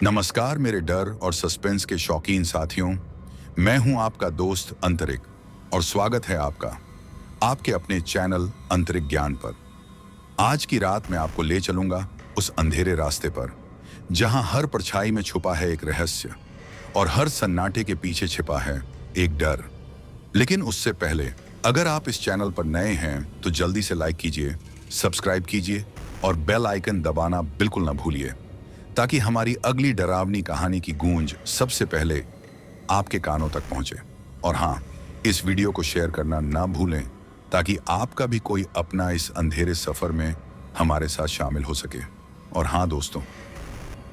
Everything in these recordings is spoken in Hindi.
नमस्कार मेरे डर और सस्पेंस के शौकीन साथियों। मैं हूं आपका दोस्त अंतरिक और स्वागत है आपका आपके अपने चैनल अंतरिक ज्ञान पर। आज की रात मैं आपको ले चलूंगा उस अंधेरे रास्ते पर जहां हर परछाई में छुपा है एक रहस्य और हर सन्नाटे के पीछे छिपा है एक डर। लेकिन उससे पहले अगर आप इस चैनल पर नए हैं तो जल्दी से लाइक कीजिए, सब्सक्राइब कीजिए और बेल आइकन दबाना बिल्कुल ना भूलिए, ताकि हमारी अगली डरावनी कहानी की गूंज सबसे पहले आपके कानों तक पहुंचे। और हाँ, इस वीडियो को शेयर करना ना भूलें ताकि आपका भी कोई अपना इस अंधेरे सफर में हमारे साथ शामिल हो सके। और हाँ दोस्तों,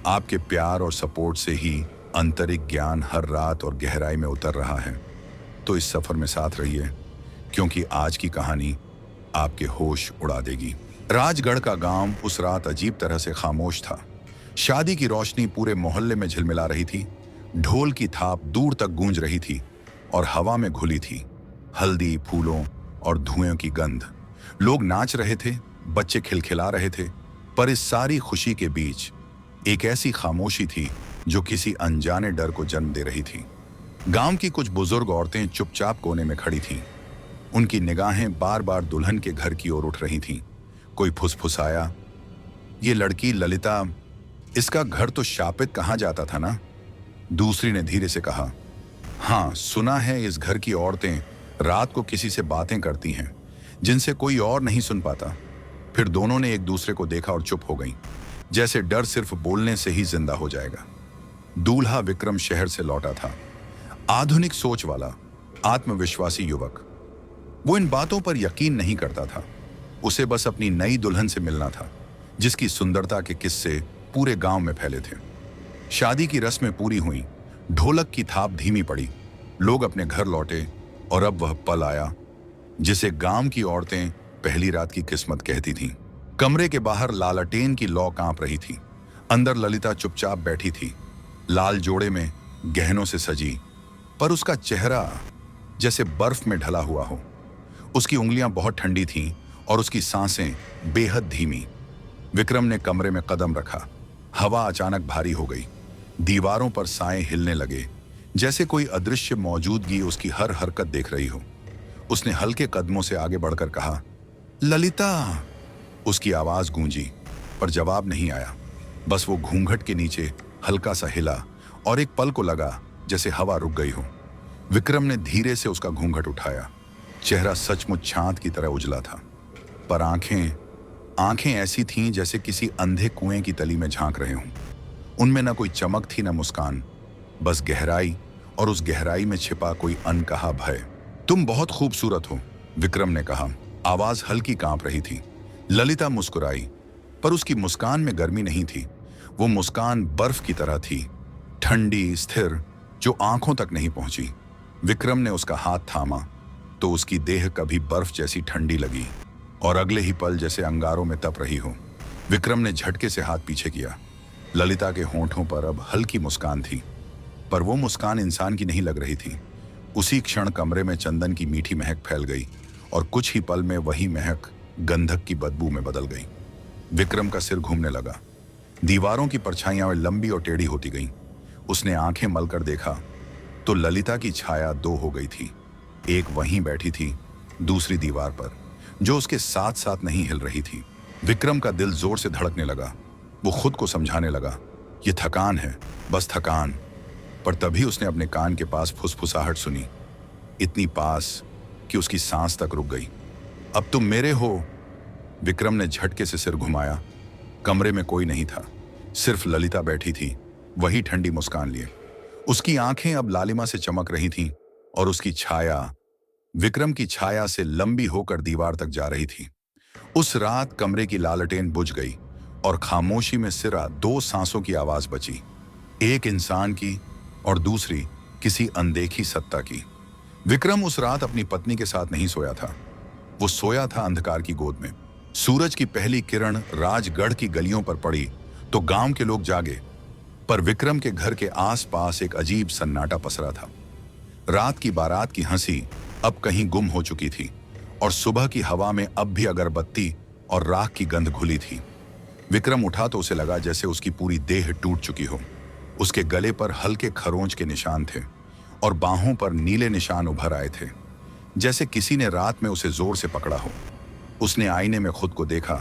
आपके प्यार और सपोर्ट से ही अंतरिक ज्ञान हर रात और गहराई में उतर रहा है। तो इस सफर में साथ रहिए, क्योंकि आज की कहानी आपके होश उड़ा देगी। राजगढ़ का गांव उस रात अजीब तरह से खामोश था। शादी की रोशनी पूरे मोहल्ले में झिलमिला रही थी, ढोल की थाप दूर तक गूंज रही थी और हवा में घुली थी हल्दी, फूलों और धुएं की गंध। लोग नाच रहे थे, बच्चे खिलखिला रहे थे, पर इस सारी खुशी के बीच एक ऐसी खामोशी थी जो किसी अनजाने डर को जन्म दे रही थी। गांव की कुछ बुजुर्ग औरतें चुपचाप कोने में खड़ी थीं। उनकी निगाहें बार बार दुल्हन के घर की ओर उठ रही थीं। कोई फुसफुसाया, ये लड़की ललिता, इसका घर तो शापित कहा जाता था ना। दूसरी ने धीरे से कहा, हाँ सुना है इस घर की औरतें रात को किसी से बातें करती हैं जिनसे कोई और नहीं सुन पाता। फिर दोनों ने एक दूसरे को देखा और चुप हो गईं, जैसे डर सिर्फ बोलने से ही जिंदा हो जाएगा। दूल्हा विक्रम शहर से लौटा था, आधुनिक सोच वाला, आत्मविश्वासी युवक। वो इन बातों पर यकीन नहीं करता था। उसे बस अपनी नई दुल्हन से मिलना था, जिसकी सुंदरता के किस्से पूरे गांव में फैले थे। शादी की रस्में पूरी हुई, ढोलक की थाप धीमी पड़ी, लोग अपने घर लौटे और अब वह पल आया जिसे गांव की औरतें पहली रात की किस्मत कहती थीं। कमरे के बाहर लालटेन की लौ कांप रही थी। अंदर ललिता चुपचाप बैठी थी, लाल जोड़े में गहनों से सजी, पर उसका चेहरा जैसे बर्फ में ढला हुआ हो। उसकी उंगलियां बहुत ठंडी थीं और उसकी सांसें बेहद धीमी। विक्रम ने कमरे में कदम रखा। हवा अचानक भारी हो गई, दीवारों पर साए हिलने लगे, जैसे कोई अदृश्य मौजूदगी उसकी हर हरकत देख रही हो। उसने हल्के कदमों से आगे बढ़कर कहा, ललिता। उसकी आवाज गूंजी, पर जवाब नहीं आया। बस वो घूंघट के नीचे हल्का सा हिला और एक पल को लगा जैसे हवा रुक गई हो। विक्रम ने धीरे से उसका घूंघट उठाया। चेहरा सचमुच चांद की तरह उजला था, पर आंखें ऐसी थीं जैसे किसी अंधे कुएं की तली में झांक रहे हों। उनमें न कोई चमक थी, न मुस्कान, बस गहराई, और उस गहराई में छिपा कोई अनकहा भय। तुम बहुत खूबसूरत हो, विक्रम ने कहा। आवाज हल्की कांप रही थी। ललिता मुस्कुराई, पर उसकी मुस्कान में गर्मी नहीं थी। वो मुस्कान बर्फ की तरह थी, ठंडी, स्थिर, जो आंखों तक नहीं पहुंची। विक्रम ने उसका हाथ थामा तो उसकी देह कभी बर्फ जैसी ठंडी लगी और अगले ही पल जैसे अंगारों में तप रही हो। विक्रम ने झटके से हाथ पीछे किया। ललिता के होंठों पर अब हल्की मुस्कान थी, पर वो मुस्कान इंसान की नहीं लग रही थी। उसी क्षण कमरे में चंदन की मीठी महक फैल गई और कुछ ही पल में वही महक गंधक की बदबू में बदल गई। विक्रम का सिर घूमने लगा। दीवारों की परछाइयां लंबी और टेढ़ी होती गईं। उसने आंखें मलकर देखा तो ललिता की छाया दो हो गई थी। एक वहीं बैठी थी, दूसरी दीवार पर, जो उसके साथ साथ नहीं हिल रही थी। विक्रम का दिल जोर से धड़कने लगा। वो खुद को समझाने लगा, ये थकान है, बस थकान। पर तभी उसने अपने कान के पास फुसफुसाहट सुनी, इतनी पास कि उसकी सांस तक रुक गई। अब तुम मेरे हो। विक्रम ने झटके से सिर घुमाया। कमरे में कोई नहीं था, सिर्फ ललिता बैठी थी, वही ठंडी मुस्कान लिए। उसकी आंखें अब लालिमा से चमक रही थीं और उसकी छाया विक्रम की छाया से लंबी होकर दीवार तक जा रही थी। उस रात कमरे की लालटेन बुझ गई और खामोशी में सिरा दो सांसों की आवाज बची, एक इंसान की और दूसरी किसी अनदेखी सत्ता की। विक्रम उस रात अपनी पत्नी के साथ नहीं सोया था। वो सोया था अंधकार की गोद में। सूरज की पहली किरण राजगढ़ की गलियों पर पड़ी तो गांव के लोग जागे, पर विक्रम के घर के आसपास एक अजीब सन्नाटा पसरा था। रात की बारात की हंसी अब कहीं गुम हो चुकी थी और सुबह की हवा में अब भी अगरबत्ती और राख की गंध घुली थी। विक्रम उठा तो उसे लगा जैसे उसकी पूरी देह टूट चुकी हो। उसके गले पर हल्के खरोंच के निशान थे और बाहों पर नीले निशान उभर आए थे, जैसे किसी ने रात में उसे जोर से पकड़ा हो। उसने आईने में खुद को देखा।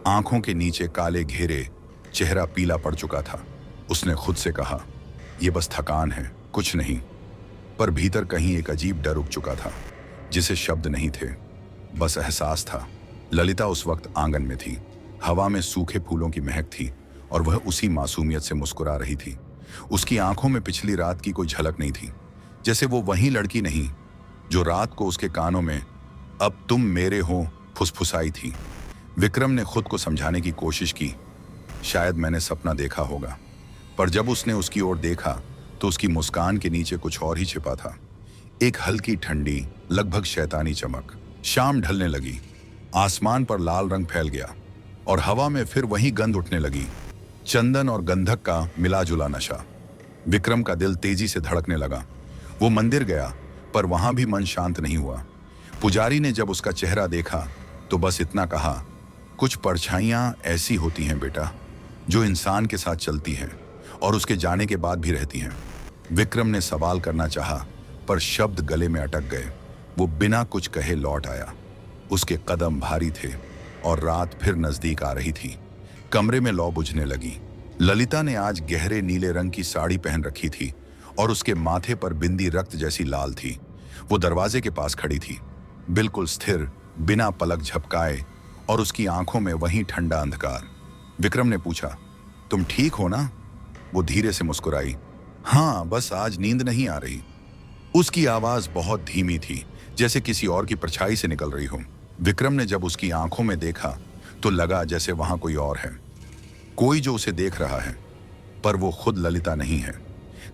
आंखों के नीचे काले घेरे, चेहरा पीला पड़ चुका था। उसने खुद से कहा, यह बस थकान है, कुछ नहीं। पर भीतर कहीं एक अजीब डर उग चुका था, जिसे शब्द नहीं थे, बस एहसास था। ललिता उस वक्त आंगन में थी। हवा में सूखे फूलों की महक थी और वह उसी मासूमियत से मुस्कुरा रही थी। उसकी आंखों में पिछली रात की कोई झलक नहीं थी, जैसे वो वही लड़की नहीं जो रात को उसके कानों में अब तुम मेरे हो फुसफुसाई थी। विक्रम ने खुद को समझाने की कोशिश की, शायद मैंने सपना देखा होगा। पर जब उसने उसकी ओर देखा तो उसकी मुस्कान के नीचे कुछ और ही छिपा था, एक हल्की ठंडी, लगभग शैतानी चमक। शाम ढलने लगी, आसमान पर लाल रंग फैल गया और हवा में फिर वही गंध उठने लगी, चंदन और गंधक का मिला जुला नशा। विक्रम का दिल तेजी से धड़कने लगा। वो मंदिर गया, पर वहां भी मन शांत नहीं हुआ। पुजारी ने जब उसका चेहरा देखा तो बस इतना कहा, कुछ परछाइयां ऐसी होती हैं बेटा, जो इंसान के साथ चलती हैं और उसके जाने के बाद भी रहती हैं। विक्रम ने सवाल करना चाहा, पर शब्द गले में अटक गए। वो बिना कुछ कहे लौट आया। उसके कदम भारी थे और रात फिर नजदीक आ रही थी। कमरे में लौ बुझने लगी। ललिता ने आज गहरे नीले रंग की साड़ी पहन रखी थी और उसके माथे पर बिंदी रक्त जैसी लाल थी। वो दरवाजे के पास खड़ी थी, बिल्कुल स्थिर, बिना पलक झपकाए, और उसकी आंखों में वही ठंडा अंधकार। विक्रम ने पूछा, तुम ठीक हो ना? वो धीरे से मुस्कुराई, हाँ, बस आज नींद नहीं आ रही। उसकी आवाज बहुत धीमी थी, जैसे किसी और की परछाई से निकल रही हो। विक्रम ने जब उसकी आंखों में देखा तो लगा जैसे वहां कोई और है, कोई जो उसे देख रहा है, पर वो खुद ललिता नहीं है।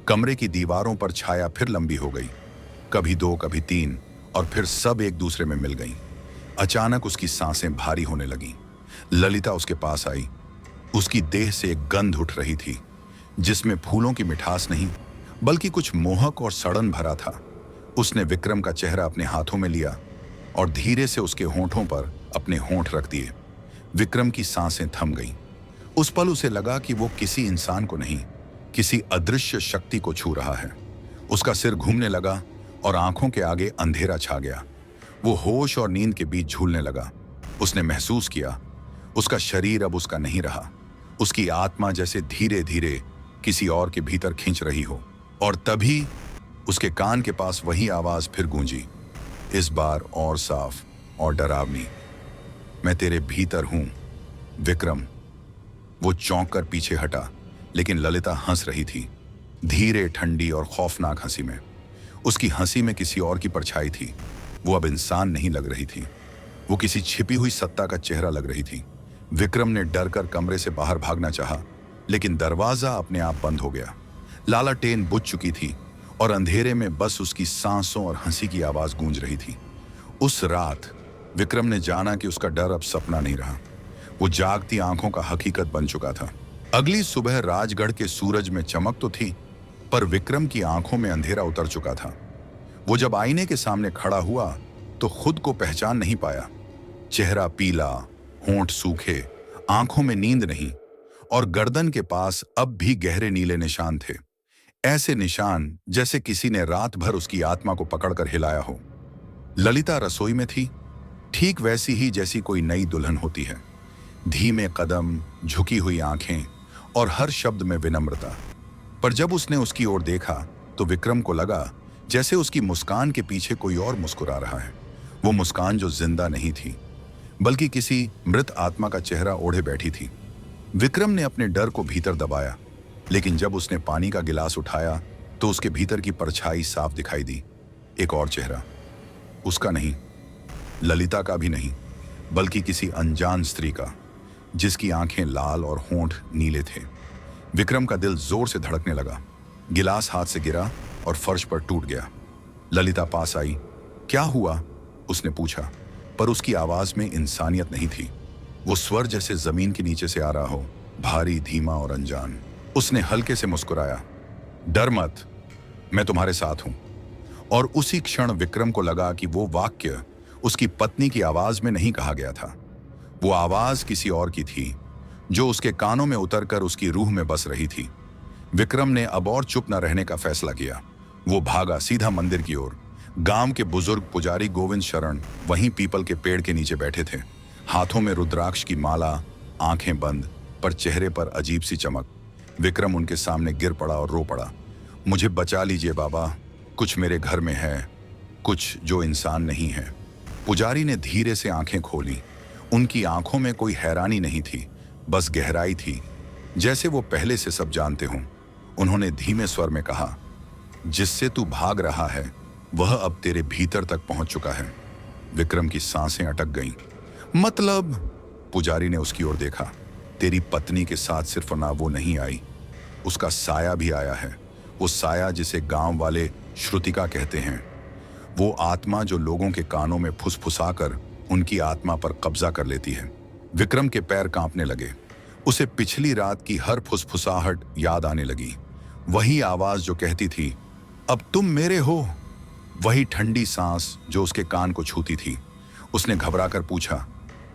कमरे की दीवारों पर छाया फिर लंबी हो गई, कभी 2, कभी 3, और फिर सब एक दूसरे में मिल गईं। अचानक उसकी सांसें भारी होने लगीं। ललिता उसके पास आई। उसकी देह से एक गंध उठ रही थी, जिसमें फूलों की मिठास नहीं, बल्कि कुछ मोहक और सड़न भरा था। उसने विक्रम का चेहरा अपने हाथों में लिया और धीरे से उसके होंठों पर अपने होंठ रख दिए। विक्रम की सांसें थम गईं। उस पल उसे लगा कि वो किसी इंसान को नहीं, किसी अदृश्य शक्ति को छू रहा है। उसका सिर घूमने लगा और आंखों के आगे अंधेरा छा गया। वो होश और नींद के बीच झूलने लगा। उसने महसूस किया, उसका शरीर अब उसका नहीं रहा। उसकी आत्मा जैसे धीरे धीरे किसी और के भीतर खींच रही हो। और तभी उसके कान के पास वही आवाज फिर गूंजी, इस बार और साफ और डरावनी, मैं तेरे भीतर हूं विक्रम। वो चौंक कर पीछे हटा, लेकिन ललिता हंस रही थी, धीरे, ठंडी और खौफनाक हंसी में। उसकी हंसी में किसी और की परछाई थी। वो अब इंसान नहीं लग रही थी, वो किसी छिपी हुई सत्ता का चेहरा लग रही थी। विक्रम ने डर कर कमरे से बाहर भागना चाहा, लेकिन दरवाजा अपने आप बंद हो गया। लालटेन बुझ चुकी थी और अंधेरे में बस उसकी सांसों और हंसी की आवाज गूंज रही थी। उस रात विक्रम ने जाना कि उसका डर अब सपना नहीं रहा, वो जागती आंखों का हकीकत बन चुका था। अगली सुबह राजगढ़ के सूरज में चमक तो थी, पर विक्रम की आंखों में अंधेरा उतर चुका था। वो जब आईने के सामने खड़ा हुआ तो खुद को पहचान नहीं पाया। चेहरा पीला, होंठ सूखे, आंखों में नींद नहीं, और गर्दन के पास अब भी गहरे नीले निशान थे, ऐसे निशान जैसे किसी ने रात भर उसकी आत्मा को पकड़कर हिलाया हो। ललिता रसोई में थी, ठीक वैसी ही जैसी कोई नई दुल्हन होती है। धीमे कदम, झुकी हुई आंखें और हर शब्द में विनम्रता। पर जब उसने उसकी ओर देखा तो विक्रम को लगा जैसे उसकी मुस्कान के पीछे कोई और मुस्कुरा रहा है। वो मुस्कान जो जिंदा नहीं थी, बल्कि किसी मृत आत्मा का चेहरा ओढ़े बैठी थी। विक्रम ने अपने डर को भीतर दबाया, लेकिन जब उसने पानी का गिलास उठाया तो उसके भीतर की परछाई साफ दिखाई दी। एक और चेहरा, उसका नहीं, ललिता का भी नहीं, बल्कि किसी अनजान स्त्री का, जिसकी आंखें लाल और होंठ नीले थे। विक्रम का दिल जोर से धड़कने लगा। गिलास हाथ से गिरा और फर्श पर टूट गया। ललिता पास आई। क्या हुआ? उसने पूछा, पर उसकी आवाज में इंसानियत नहीं थी। वो स्वर जैसे जमीन के नीचे से आ रहा हो, भारी, धीमा और अनजान। उसने हल्के से मुस्कुराया, डर मत, मैं तुम्हारे साथ हूं। और उसी क्षण विक्रम को लगा कि वो वाक्य उसकी पत्नी की आवाज में नहीं कहा गया था। वो आवाज किसी और की थी, जो उसके कानों में उतरकर उसकी रूह में बस रही थी। विक्रम ने अब और चुप न रहने का फैसला किया। वो भागा सीधा मंदिर की ओर। गांव के बुजुर्ग पुजारी गोविंद शरण वहीं पीपल के पेड़ के नीचे बैठे थे, हाथों में रुद्राक्ष की माला, आंखें बंद, पर चेहरे पर अजीब सी चमक। विक्रम उनके सामने गिर पड़ा और रो पड़ा। मुझे बचा लीजिए बाबा, कुछ मेरे घर में है, कुछ जो इंसान नहीं है। पुजारी ने धीरे से आंखें खोली। उनकी आंखों में कोई हैरानी नहीं थी, बस गहराई थी, जैसे वो पहले से सब जानते हों। उन्होंने धीमे स्वर में कहा, जिससे तू भाग रहा है वह अब तेरे भीतर तक पहुंच चुका है। विक्रम की सांसें अटक गईं। मतलब? पुजारी ने उसकी ओर देखा। तेरी पत्नी के साथ सिर्फ ना वो नहीं आई, उसका साया भी आया है। वो साया जिसे गांव वाले श्रुतिका कहते हैं, वो आत्मा जो लोगों के कानों में फुसफुसाकर उनकी आत्मा पर कब्जा कर लेती है। विक्रम के पैर कांपने लगे। उसे पिछली रात की हर फुसफुसाहट याद आने लगी। वही आवाज जो कहती थी, अब तुम मेरे हो। वही ठंडी सांस जो उसके कान को छूती थी। उसने घबराकर पूछा,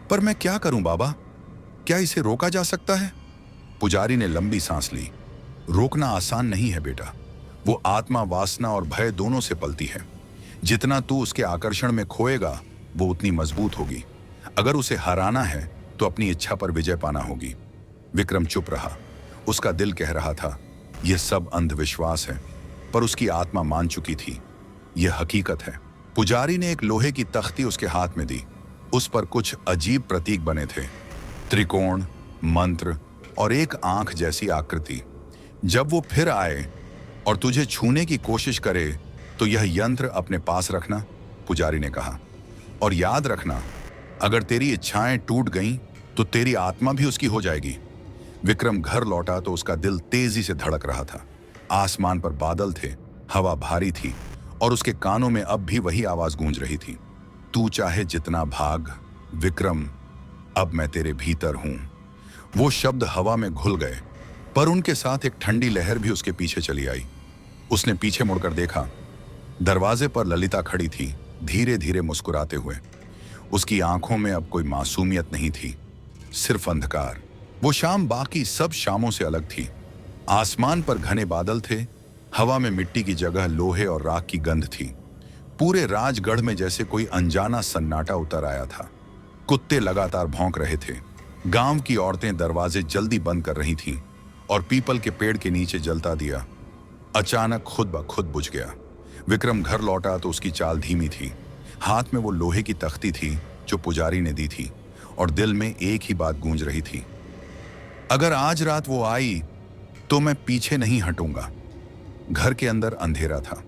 पर मैं क्या करूं बाबा? क्या इसे रोका जा सकता है? पुजारी ने लंबी सांस ली। रोकना आसान नहीं है बेटा। वो आत्मा वासना और भय दोनों से पलती है। जितना तू उसके आकर्षण में खोएगा, वो उतनी मजबूत होगी। अगर उसे हराना है तो अपनी इच्छा पर विजय पाना होगी। विक्रम चुप रहा। उसका दिल कह रहा था, यह सब अंधविश्वास है, पर उसकी आत्मा मान चुकी थी, यह हकीकत है। पुजारी ने एक लोहे की तख्ती उसके हाथ में दी। उस पर कुछ अजीब प्रतीक बने थे, त्रिकोण, मंत्र और एक आंख जैसी आकृति। जब वो फिर आए और तुझे छूने की कोशिश करे तो यह यंत्र अपने पास रखना, पुजारी ने कहा। और याद रखना, अगर तेरी इच्छाएं टूट गईं तो तेरी आत्मा भी उसकी हो जाएगी। विक्रम घर लौटा तो उसका दिल तेजी से धड़क रहा था। आसमान पर बादल थे, हवा भारी थी और उसके कानों में अब भी वही आवाज गूंज रही थी, तू चाहे जितना भाग विक्रम, अब मैं तेरे भीतर हूं। वो शब्द हवा में घुल गए, पर उनके साथ एक ठंडी लहर भी उसके पीछे चली आई। उसने पीछे मुड़कर देखा। दरवाजे पर ललिता खड़ी थी, धीरे धीरे मुस्कुराते हुए। उसकी आंखों में अब कोई मासूमियत नहीं थी, सिर्फ अंधकार। वो शाम बाकी सब शामों से अलग थी। आसमान पर घने बादल थे, हवा में मिट्टी की जगह लोहे और राख की गंध थी। पूरे राजगढ़ में जैसे कोई अनजाना सन्नाटा उतर आया था। कुत्ते लगातार भौंक रहे थे। गांव की औरतें दरवाजे जल्दी बंद कर रही थीं और पीपल के पेड़ के नीचे जलता दिया अचानक खुद ब खुद बुझ गया। विक्रम घर लौटा तो उसकी चाल धीमी थी। हाथ में वो लोहे की तख्ती थी जो पुजारी ने दी थी, और दिल में एक ही बात गूंज रही थी, अगर आज रात वो आई तो मैं पीछे नहीं हटूंगा। घर के अंदर अंधेरा था।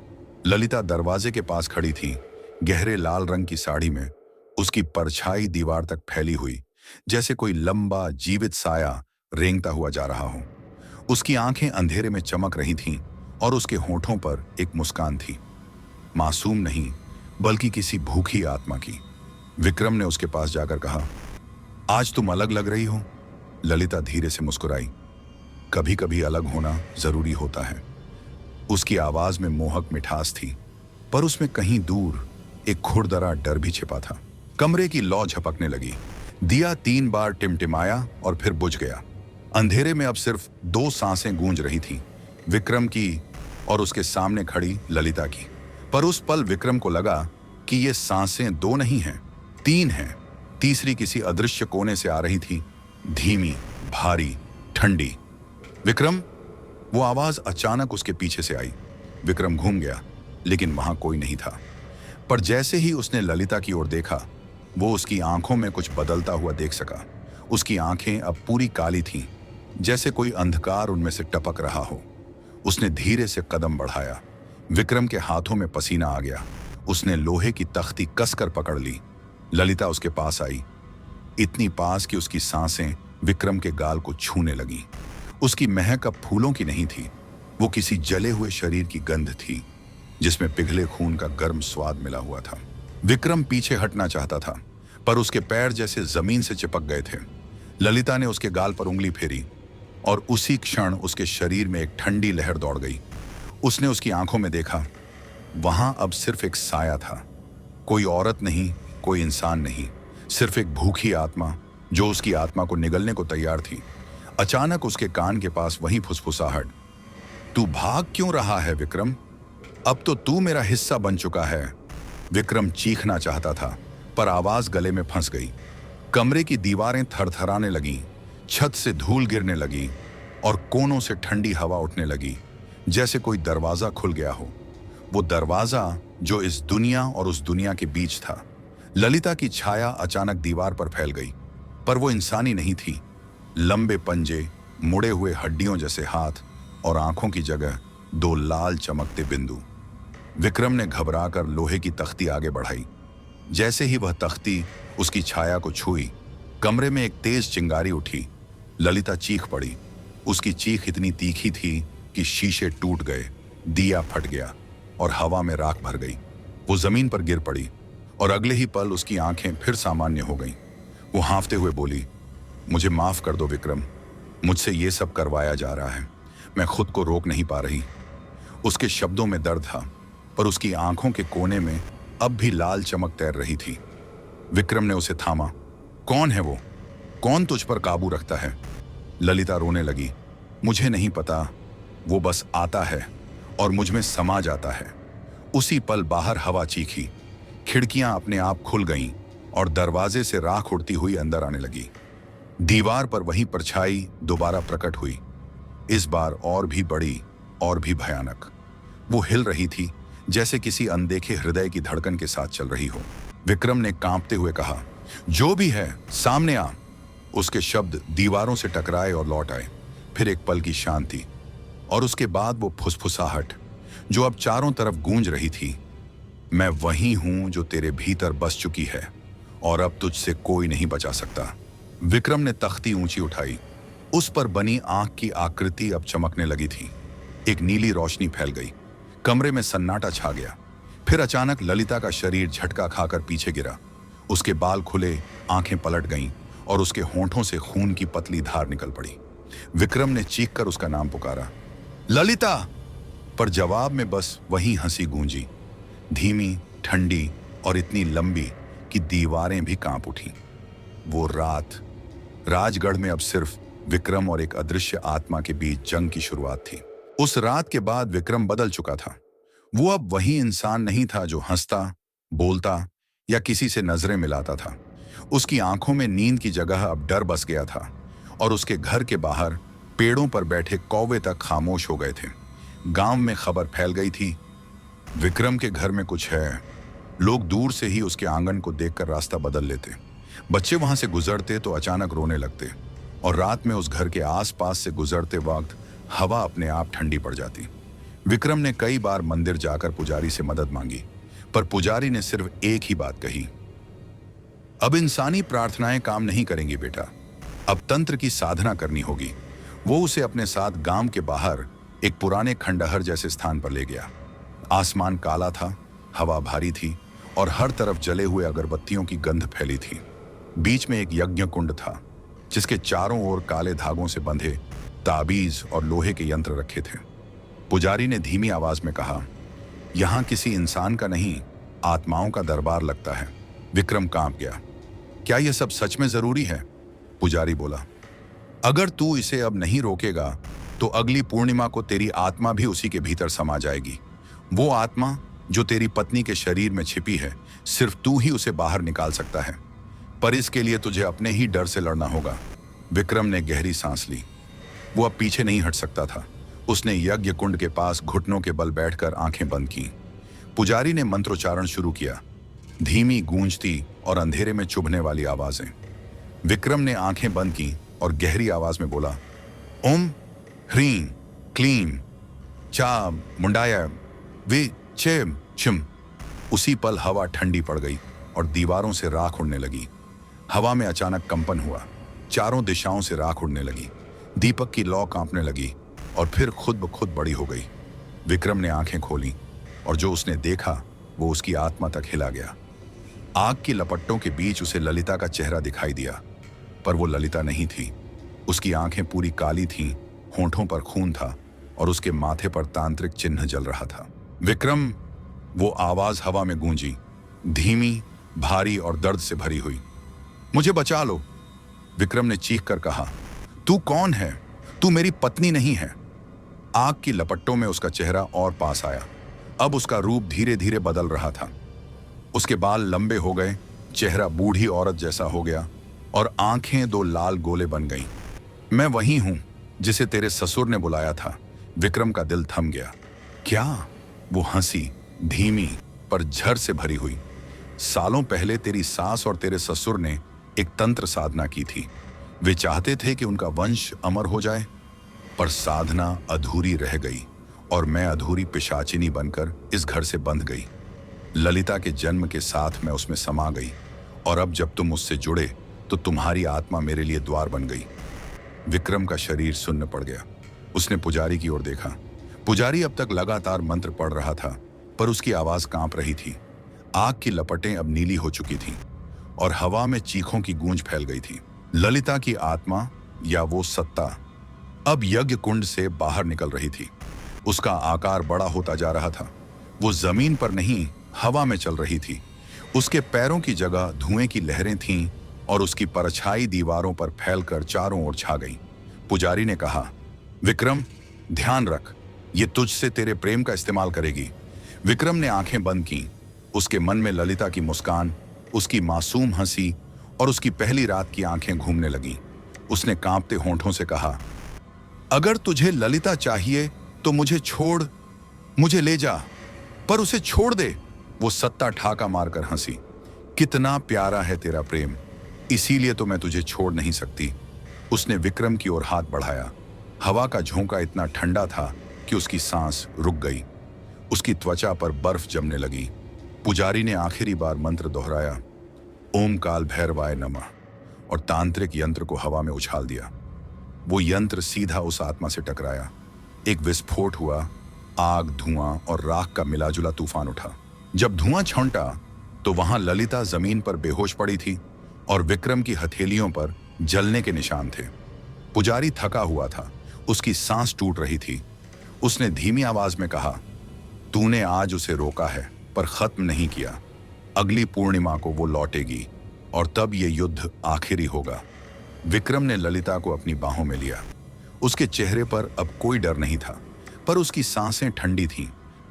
ललिता दरवाजे के पास खड़ी थी, गहरे लाल रंग की साड़ी में। उसकी परछाई दीवार तक फैली हुई, जैसे कोई लंबा जीवित साया रेंगता हुआ जा रहा हो। उसकी आंखें अंधेरे में चमक रही थीं और उसके होठों पर एक मुस्कान थी, मासूम नहीं बल्कि किसी भूखी आत्मा की। विक्रम ने उसके पास जाकर कहा, आज तुम अलग लग रही हो। ललिता धीरे से मुस्कुराई। कभी कभी अलग होना जरूरी होता है। उसकी आवाज में मोहक मिठास थी, पर उसमें कहीं दूर एक खुरदरा डर भी छिपा था। कमरे की लौ झपकने लगी। दिया 3 बार टिमटिमाया और फिर बुझ गया। अंधेरे में अब सिर्फ 2 सांसें गूंज रही थीं, विक्रम की और उसके सामने खड़ी ललिता की। पर उस पल विक्रम को लगा कि ये सांसें 2 नहीं हैं, 3 हैं। तीसरी किसी अदृश्य कोने से आ रही थी, धीमी, भारी, ठंडी। विक्रम! वो आवाज अचानक उसके पीछे से आई। विक्रम घूम गया, लेकिन वहां कोई नहीं था। पर जैसे ही उसने ललिता की ओर देखा, वो उसकी आंखों में कुछ बदलता हुआ देख सका। उसकी आंखें अब पूरी काली थीं, जैसे कोई अंधकार उनमें से टपक रहा हो। उसने धीरे से कदम बढ़ाया। विक्रम के हाथों में पसीना आ गया। उसने लोहे की तख्ती कसकर पकड़ ली। ललिता उसके पास आई, इतनी पास कि उसकी सांसें विक्रम के गाल को छूने लगीं। उसकी महक अब फूलों की नहीं थी, वो किसी जले हुए शरीर की गंध थी, जिसमें पिघले खून का गर्म स्वाद मिला हुआ था। विक्रम पीछे हटना चाहता था, पर उसके पैर जैसे जमीन से चिपक गए थे। ललिता ने उसके गाल पर उंगली फेरी और उसी क्षण उसके शरीर में एक ठंडी लहर दौड़ गई। उसने उसकी आंखों में देखा। वहां अब सिर्फ एक साया था, कोई औरत नहीं, कोई इंसान नहीं, सिर्फ एक भूखी आत्मा जो उसकी आत्मा को निगलने को तैयार थी। अचानक उसके कान के पास वही फुसफुसाहट, तू भाग क्यों रहा है विक्रम? अब तो तू मेरा हिस्सा बन चुका है। विक्रम चीखना चाहता था पर आवाज गले में फंस गई। कमरे की दीवारें थरथराने लगीं, छत से धूल गिरने लगी और कोनों से ठंडी हवा उठने लगी, जैसे कोई दरवाजा खुल गया हो। वो दरवाजा जो इस दुनिया और उस दुनिया के बीच था। ललिता की छाया अचानक दीवार पर फैल गई, पर वो इंसानी नहीं थी। लंबे पंजे, मुड़े हुए हड्डियों जैसे हाथ और आंखों की जगह दो लाल चमकते बिंदु। विक्रम ने घबराकर लोहे की तख्ती आगे बढ़ाई। जैसे ही वह तख्ती उसकी छाया को छुई, कमरे में एक तेज चिंगारी उठी। ललिता चीख पड़ी। उसकी चीख इतनी तीखी थी कि शीशे टूट गए, दिया फट गया और हवा में राख भर गई। वो जमीन पर गिर पड़ी और अगले ही पल उसकी आंखें फिर सामान्य हो गईं। वो हांफते हुए बोली, मुझे माफ कर दो विक्रम, मुझसे ये सब करवाया जा रहा है, मैं खुद को रोक नहीं पा रही। उसके शब्दों में दर्द था, पर उसकी आंखों के कोने में अब भी लाल चमक तैर रही थी। विक्रम ने उसे थामा। कौन है वो? कौन तुझ पर काबू रखता है? ललिता रोने लगी। मुझे नहीं पता, वो बस आता है और मुझ में समा जाता है। उसी पल बाहर हवा चीखी, खिड़कियां अपने आप खुल गईं और दरवाजे से राख उड़ती हुई अंदर आने लगी। दीवार पर वही परछाई दोबारा प्रकट हुई, इस बार और भी बड़ी और भी भयानक। वो हिल रही थी जैसे किसी अनदेखे हृदय की धड़कन के साथ चल रही हो। विक्रम ने कांपते हुए कहा, जो भी है सामने आ। उसके शब्द दीवारों से टकराए और लौट आए। फिर एक पल की शांति और उसके बाद वो फुसफुसाहट जो अब चारों तरफ गूंज रही थी, मैं वही हूं जो तेरे भीतर बस चुकी है और अब तुझसे कोई नहीं बचा सकता। विक्रम ने तख्ती ऊंची उठाई। उस पर बनी आंख की आकृति अब चमकने लगी थी। एक नीली रोशनी फैल गई, कमरे में सन्नाटा छा गया। फिर अचानक ललिता का शरीर झटका खाकर पीछे गिरा। उसके बाल खुले, आंखें पलट गईं और उसके होंठों से खून की पतली धार निकल पड़ी। विक्रम ने चीखकर उसका नाम पुकारा, ललिता, पर जवाब में बस वही हंसी गूंजी, धीमी, ठंडी और इतनी लंबी कि दीवारें भी कांप उठीं। वो रात राजगढ़ में अब सिर्फ विक्रम और एक अदृश्य आत्मा के बीच जंग की शुरुआत थी। उस रात के बाद विक्रम बदल चुका था। वो अब वही इंसान नहीं था जो हंसता, बोलता या किसी से नजरें मिलाता था। उसकी आंखों में नींद की जगह अब डर बस गया था और उसके घर के बाहर पेड़ों पर बैठे कौवे तक खामोश हो गए थे। गांव में खबर फैल गई थी, विक्रम के घर में कुछ है। लोग दूर से ही उसके आंगन को देखकर रास्ता बदल लेते। बच्चे वहां से गुजरते तो अचानक रोने लगते और रात में उस घर के आसपास से गुजरते वक्त हवा अपने आप ठंडी पड़ जाती। विक्रम ने कई बार मंदिर जाकर पुजारी से मदद मांगी, पर पुजारी ने सिर्फ एक ही बात कही, अब इंसानी प्रार्थनाएं काम नहीं करेंगी बेटा, अब तंत्र की साधना करनी होगी। वो उसे अपने साथ गांव के बाहर एक पुराने खंडहर जैसे स्थान पर ले गया। आसमान काला था, हवा भारी थी और हर तरफ जले हुए अगरबत्तियों की गंध फैली थी। बीच में एक यज्ञ कुंड था जिसके चारों ओर काले धागों से बंधे ताबीज और लोहे के यंत्र रखे थे। पुजारी ने धीमी आवाज में कहा, यहां किसी इंसान का नहीं, आत्माओं का दरबार लगता है। विक्रम कांप गया। क्या यह सब सच में जरूरी है? पुजारी बोला, अगर तू इसे अब नहीं रोकेगा तो अगली पूर्णिमा को तेरी आत्मा भी उसी के भीतर समा जाएगी। वो आत्मा जो तेरी पत्नी के शरीर में छिपी है, सिर्फ तू ही उसे बाहर निकाल सकता है, पर इसके लिए तुझे अपने ही डर से लड़ना होगा। विक्रम ने गहरी सांस ली। वो अब पीछे नहीं हट सकता था। उसने यज्ञ कुंड के पास घुटनों के बल बैठकर आंखें बंद की। पुजारी ने मंत्रोच्चारण शुरू किया, धीमी, गूंजती और अंधेरे में चुभने वाली आवाजें। विक्रम ने आंखें बंद की और गहरी आवाज में बोला, ओम ह्रीं क्लीं चा मुंडाय वे चेम छिम। उसी पल हवा ठंडी पड़ गई और दीवारों से राख उड़ने लगी। हवा में अचानक कंपन हुआ, चारों दिशाओं से राख उड़ने लगी। दीपक की लौ कांपने लगी और फिर खुद ब खुद बड़ी हो गई। विक्रम ने आंखें खोली और जो उसने देखा वो उसकी आत्मा तक हिला गया। आग की लपट्टों के बीच उसे ललिता का चेहरा दिखाई दिया, पर वो ललिता नहीं थी। उसकी आंखें पूरी काली थीं, होंठों पर खून था और उसके माथे पर तांत्रिक चिन्ह जल रहा था। विक्रम, वो आवाज हवा में गूंजी, धीमी, भारी और दर्द से भरी हुई। मुझे बचा लो, विक्रम ने चीख कर कहा। तू कौन है? तू मेरी पत्नी नहीं है। आग की लपटों में उसका चेहरा और पास आया। अब उसका रूप धीरे धीरे बदल रहा था। उसके बाल लंबे हो गए, चेहरा बूढ़ी औरत जैसा हो गया और आंखें दो लाल गोले बन गईं। मैं वही हूं जिसे तेरे ससुर ने बुलाया था। विक्रम का दिल थम गया। क्या? वो हंसी, धीमी पर झर से भरी हुई। सालों पहले तेरी सास और तेरे ससुर ने एक तंत्र साधना की थी। वे चाहते थे कि उनका वंश अमर हो जाए, पर साधना अधूरी रह गई और मैं अधूरी पिशाचिनी बनकर इस घर से बंध गई। ललिता के जन्म के साथ मैं उसमें समा गई और अब जब तुम उससे जुड़े तो तुम्हारी आत्मा मेरे लिए द्वार बन गई। विक्रम का शरीर सुन्न पड़ गया। उसने पुजारी की ओर देखा। पुजारी अब तक लगातार मंत्र पढ़ रहा था, पर उसकी आवाज कांप रही थी। आग की लपटें अब नीली हो चुकी थीं और हवा में चीखों की गूंज फैल गई थी। ललिता की आत्मा या वो सत्ता अब यज्ञ कुंड से बाहर निकल रही थी। उसका आकार बड़ा होता जा रहा था। वो जमीन पर नहीं, हवा में चल रही थी। उसके पैरों की जगह धुएं की लहरें थीं और उसकी परछाई दीवारों पर फैलकर चारों ओर छा गई। पुजारी ने कहा, विक्रम, ध्यान रख, ये तुझसे तेरे प्रेम का इस्तेमाल करेगी। विक्रम ने आंखें बंद की। उसके मन में ललिता की मुस्कान, उसकी मासूम हंसी और उसकी पहली रात की आंखें घूमने लगीं। उसने कांपते होंठों से कहा, अगर तुझे ललिता चाहिए तो मुझे ले जा, पर उसे छोड़ दे। वो सत्ता ठाका मारकर हंसी। कितना प्यारा है तेरा प्रेम, इसीलिए तो मैं तुझे छोड़ नहीं सकती। उसने विक्रम की ओर हाथ बढ़ाया। हवा का झोंका इतना ठंडा था कि उसकी सांस रुक गई। उसकी त्वचा पर बर्फ जमने लगी। पुजारी ने आखिरी बार मंत्र दोहराया, ओम काल भैरवाय नमः, और तांत्रिक यंत्र को हवा में उछाल दिया। वो यंत्र सीधा उस आत्मा से टकराया। एक विस्फोट हुआ। आग, धुआं और राख का मिलाजुला तूफान उठा। जब धुआं छौंटा तो वहां ललिता जमीन पर बेहोश पड़ी थी और विक्रम की हथेलियों पर जलने के निशान थे। पुजारी थका हुआ था, उसकी सांस टूट रही थी। उसने धीमी आवाज में कहा, तूने आज उसे रोका है पर खत्म नहीं किया। अगली पूर्णिमा को वो लौटेगी और तब ये युद्ध आखिरी होगा। विक्रम ने ललिता को अपनी बाहों में लिया। उसके चेहरे पर अब कोई डर नहीं था, पर उसकी सांसें ठंडी थीं।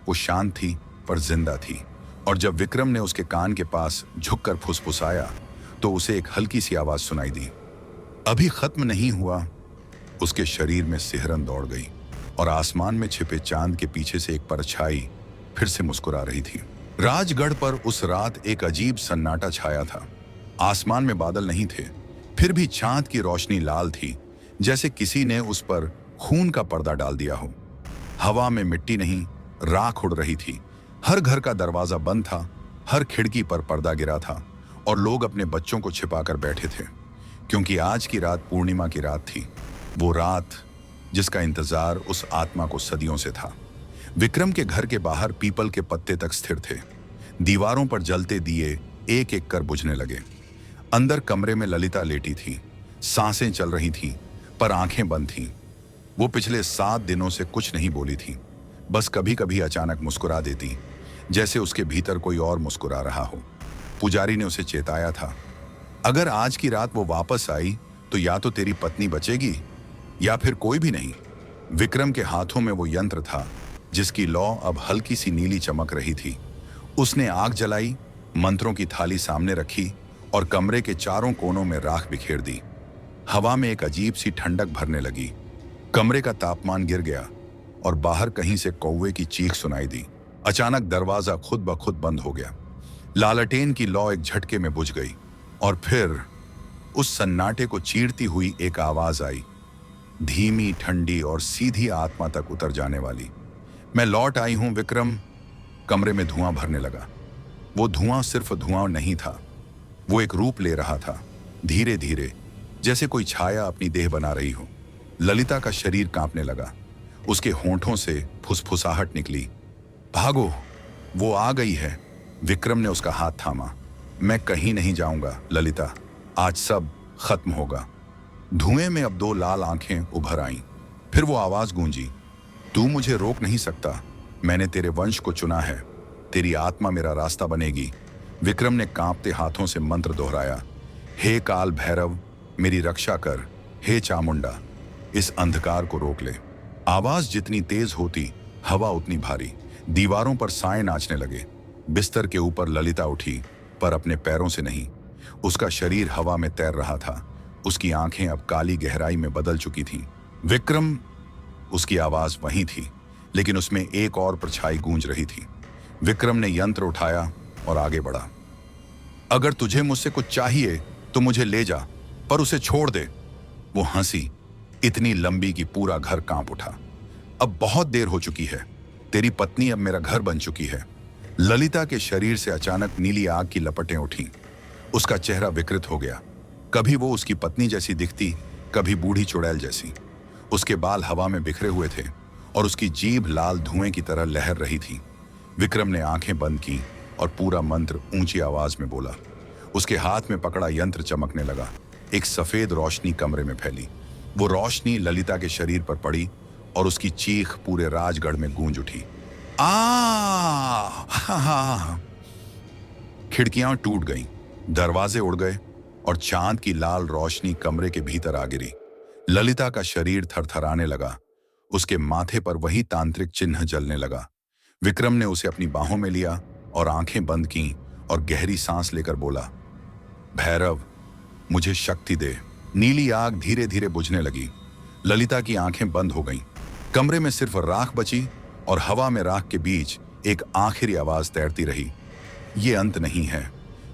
वो शांत थी पर जिंदा थी। और जब विक्रम ने उसके कान के पास झुककर फुसफुसाया तो उसे एक हल्की सी आवाज सुनाई दी, अभी खत्म नहीं हुआ। उसके शरीर में सिहरन दौड़ गई और आसमान में छिपे चांद के पीछे से एक परछाई फिर से मुस्कुरा रही थी। राजगढ़ पर उस रात एक अजीब सन्नाटा छाया था। आसमान में बादल नहीं थे, फिर भी चांद की रोशनी लाल थी, जैसे किसी ने उस पर खून का पर्दा डाल दिया हो। हवा में मिट्टी नहीं, राख उड़ रही थी। हर घर का दरवाजा बंद था, हर खिड़की पर पर्दा गिरा था और लोग अपने बच्चों को छिपाकर बैठे थे, क्योंकि आज की रात पूर्णिमा की रात थी। वो रात जिसका इंतजार उस आत्मा को सदियों से था। विक्रम के घर के बाहर पीपल के पत्ते तक स्थिर थे। दीवारों पर जलते दिए एक एक कर बुझने लगे। अंदर कमरे में ललिता लेटी थी। सांसें चल रही थीं, पर आंखें बंद थीं। वो पिछले 7 दिनों से कुछ नहीं बोली थी, बस कभी कभी अचानक मुस्कुरा देती, जैसे उसके भीतर कोई और मुस्कुरा रहा हो। पुजारी ने उसे चेताया था, अगर आज की रात वो वापस आई तो या तो तेरी पत्नी बचेगी या फिर कोई भी नहीं। विक्रम के हाथों में वो यंत्र था जिसकी लौ अब हल्की सी नीली चमक रही थी। उसने आग जलाई, मंत्रों की थाली सामने रखी और कमरे के चारों कोनों में राख बिखेर दी। हवा में एक अजीब सी ठंडक भरने लगी। कमरे का तापमान गिर गया और बाहर कहीं से कौवे की चीख सुनाई दी। अचानक दरवाजा खुद ब खुद बंद हो गया। लालटेन की लौ एक झटके में बुझ गई और फिर उस सन्नाटे को चीरती हुई एक आवाज आई, धीमी, ठंडी और सीधी आत्मा तक उतर जाने वाली। मैं लौट आई हूं विक्रम। कमरे में धुआं भरने लगा। वो धुआं सिर्फ धुआं नहीं था, वो एक रूप ले रहा था, धीरे धीरे, जैसे कोई छाया अपनी देह बना रही हो। ललिता का शरीर कांपने लगा। उसके होंठों से फुसफुसाहट निकली, भागो, वो आ गई है। विक्रम ने उसका हाथ थामा। मैं कहीं नहीं जाऊंगा ललिता, आज सब खत्म होगा। धुएं में अब 2 लाल आंखें उभर आईं। फिर वो आवाज गूंजी, तू मुझे रोक नहीं सकता। मैंने तेरे वंश को चुना है, तेरी आत्मा मेरा रास्ता बनेगी। विक्रम ने कांपते हाथों से मंत्र दोहराया, हे काल भैरव मेरी रक्षा कर, हे चामुंडा इस अंधकार को रोक ले। आवाज जितनी तेज होती हवा उतनी भारी। दीवारों पर साए नाचने लगे। बिस्तर के ऊपर ललिता उठी, पर अपने पैरों से नहीं। उसका शरीर हवा में तैर रहा था। उसकी आंखें अब काली गहराई में बदल चुकी थीं। विक्रम, उसकी आवाज वहीं थी, लेकिन उसमें एक और परछाई गूंज रही थी। विक्रम ने यंत्र उठाया और आगे बढ़ा। अगर तुझे मुझसे कुछ चाहिए तो मुझे ले जा, पर उसे छोड़ दे। वो हंसी, इतनी लंबी कि पूरा घर कांप उठा। अब बहुत देर हो चुकी है। तेरी पत्नी अब मेरा घर बन चुकी है। ललिता के शरीर से अचानक नीली आग की लपटें उठीं। उसका चेहरा विकृत हो गया। कभी वो उसकी पत्नी जैसी दिखती, कभी बूढ़ी चुड़ैल जैसी। उसके बाल हवा में बिखरे हुए थे और उसकी जीभ लाल धुएं की तरह लहर रही थी। विक्रम ने आंखें बंद की और पूरा मंत्र ऊंची आवाज में बोला। उसके हाथ में पकड़ा यंत्र चमकने लगा। एक सफेद रोशनी कमरे में फैली। वो रोशनी ललिता के शरीर पर पड़ी और उसकी चीख पूरे राजगढ़ में गूंज उठी। खिड़कियां टूट गईं, दरवाजे उड़ गए और चांद की लाल रोशनी कमरे के भीतर आ गिरी। ललिता का शरीर थरथराने लगा। उसके माथे पर वही तांत्रिक चिन्ह जलने लगा। विक्रम ने उसे अपनी बाहों में लिया और आंखें बंद की और गहरी सांस लेकर बोला, भैरव मुझे शक्ति दे। नीली आग धीरे धीरे बुझने लगी। ललिता की आंखें बंद हो गईं। कमरे में सिर्फ राख बची और हवा में राख के बीच एक आखिरी आवाज तैरती रही, ये अंत नहीं है।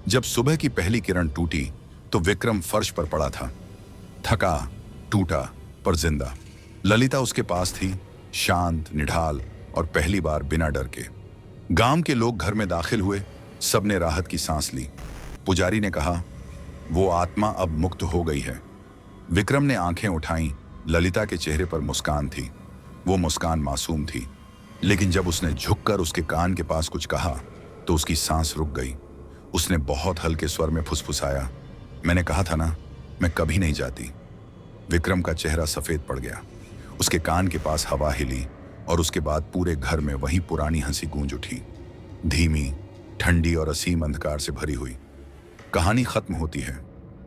जब सुबह की पहली किरण टूटी तो विक्रम फर्श पर पड़ा था, थका, टूटा पर जिंदा। ललिता उसके पास थी, शांत, निढाल और पहली बार बिना डर के। गांव के लोग घर में दाखिल हुए। सबने राहत की सांस ली। पुजारी ने कहा, वो आत्मा अब मुक्त हो गई है। विक्रम ने आंखें उठाईं। ललिता के चेहरे पर मुस्कान थी। वो मुस्कान मासूम थी, लेकिन जब उसने झुककर उसके कान के पास कुछ कहा तो उसकी सांस रुक गई। उसने बहुत हल्के स्वर में फुसफुसाया, मैंने कहा था ना, मैं कभी नहीं जाती। विक्रम का चेहरा सफेद पड़ गया। उसके कान के पास हवा हिली और उसके बाद पूरे घर में वही पुरानी हंसी गूंज उठी, धीमी, ठंडी और असीम अंधकार से भरी हुई। कहानी खत्म होती है,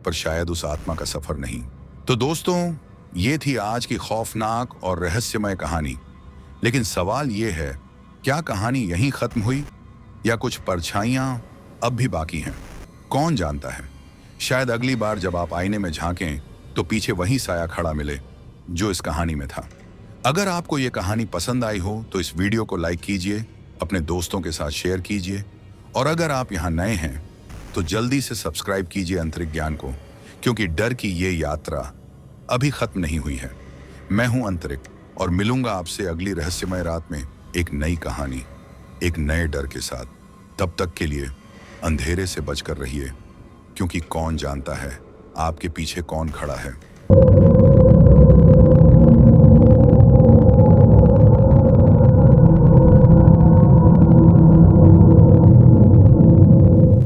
पर शायद उस आत्मा का सफर नहीं। तो दोस्तों, ये थी आज की खौफनाक और रहस्यमय कहानी। लेकिन सवाल ये है, क्या कहानी यहीं खत्म हुई या कुछ परछाइयां अब भी बाकी हैं? कौन जानता है, शायद अगली बार जब आप आईने में झांकें तो पीछे वही साया खड़ा मिले जो इस कहानी में था। अगर आपको ये कहानी पसंद आई हो तो इस वीडियो को लाइक कीजिए, अपने दोस्तों के साथ शेयर कीजिए और अगर आप यहाँ नए हैं तो जल्दी से सब्सक्राइब कीजिए अंतरिक्ष ज्ञान को, क्योंकि डर की ये यात्रा अभी खत्म नहीं हुई है। मैं हूं अंतरिक्ष और मिलूंगा आपसे अगली रहस्यमय रात में एक नई कहानी, एक नए डर के साथ। तब तक के लिए अंधेरे से बचकर रहिए, क्योंकि कौन जानता है आपके पीछे कौन खड़ा है।